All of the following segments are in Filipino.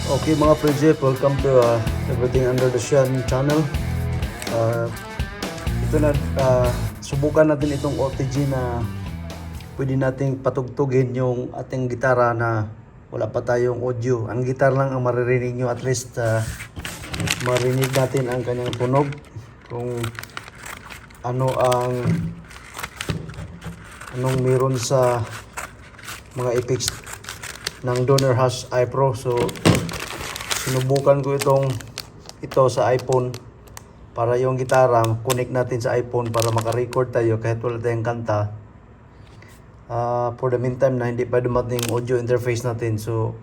Okay mga friendship, welcome to Everything Under the Sun channel. Uh, ito na, subukan natin itong OTG na pwede nating patugtugin yung ating gitara na wala pa tayong audio. Ang gitar lang ang maririnig nyo, at least marinig natin ang kanyang tunog. Kung ano anong meron sa mga effects ng Donor Hash iPro. So sinubukan ko ito sa iPhone para yung gitara connect natin sa iPhone para maka-record tayo kahit wala tayong kanta. For the meantime na hindi pa dumating audio interface natin, so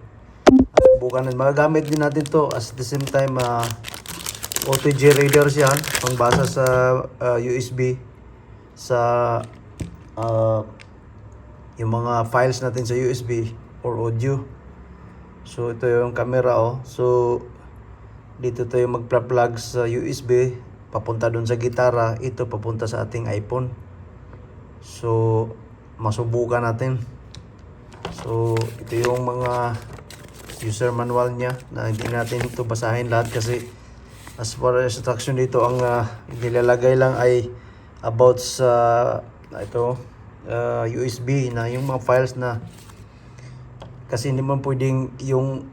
subukan natin. Magagamit din natin to as the same time OTG reader siya, pangbasa sa USB sa yung mga files natin sa USB or audio. So ito yung camera So dito tayo magpa-plug sa USB papunta doon sa gitara, ito papunta sa ating iPhone. So masubukan natin. So ito yung mga user manual niya na hindi natin ito basahin lahat kasi as far as instruction dito, ang nilalagay lang ay about sa USB na yung mga files na, kasi hindi man pwedeng yung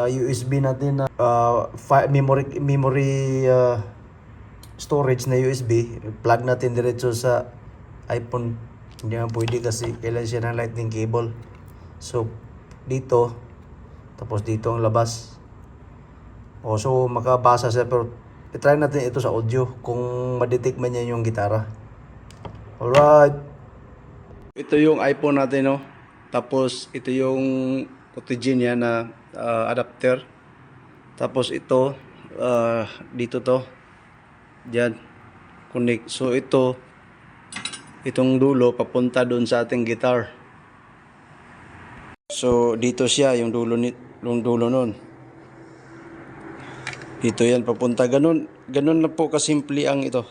USB natin na memory storage na USB plug natin diretso sa iPhone. Hindi man pwede kasi kailangan siya ng lightning cable. So dito, tapos dito ang labas. So makabasa siya, pero i-try natin ito sa audio kung ma-detect man niya yung gitara. Alright. Ito yung iPhone natin, Tapos ito yung OTG niya na adapter. Tapos ito dito to. Diyan connect. So itong dulo papunta doon sa ating guitar. So dito siya yung dulo nun. Dito yan papunta, ganun lang po kasimple ang ito.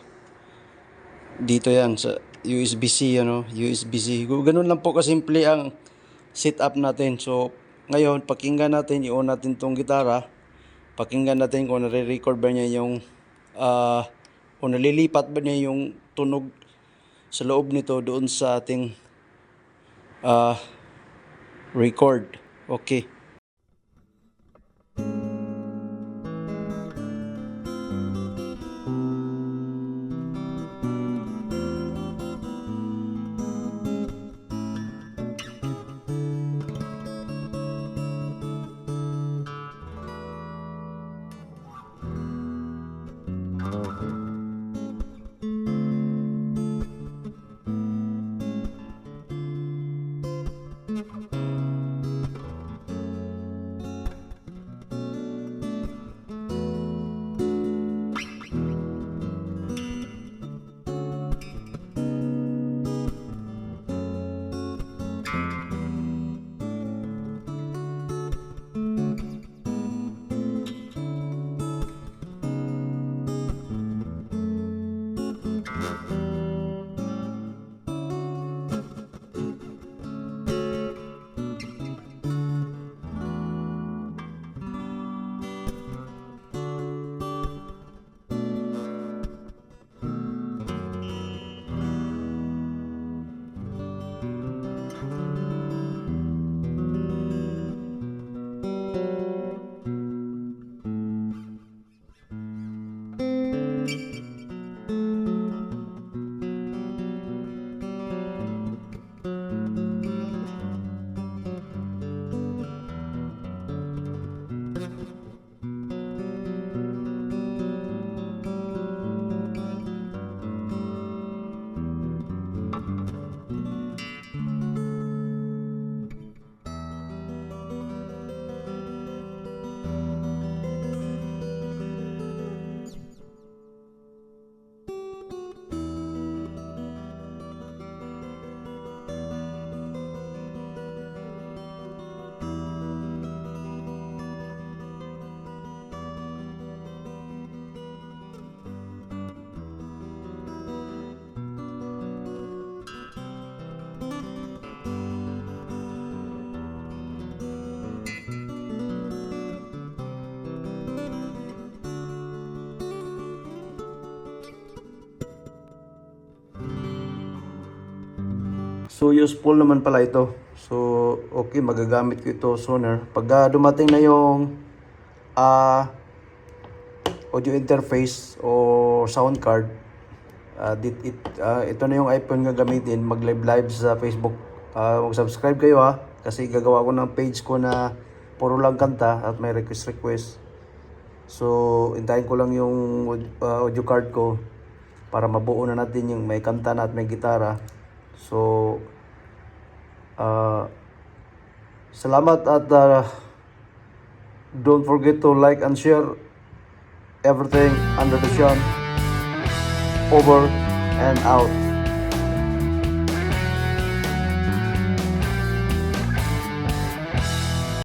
Dito yan sa USB-C, USB-C. Ganun lang po kasimple ang setup natin. So ngayon pakinggan natin, i-on natin tong gitara. Pakinggan natin kung nare-record ba niya yung kung nalilipat ba niya yung tunog sa loob nito doon sa ating record. Okay. So useful naman pala ito. So okay, magagamit ko ito sooner. Pag dumating na yung audio interface o sound card, ito na yung iPhone nga gamitin, mag live sa Facebook. Mag-subscribe kayo ha, kasi gagawa ko ng page ko na puro lang kanta at may request. So hintayin ko lang yung audio card ko para mabuo na natin yung may kanta na at may gitara. So salamat at don't forget to like and share everything under the sun. Over and out.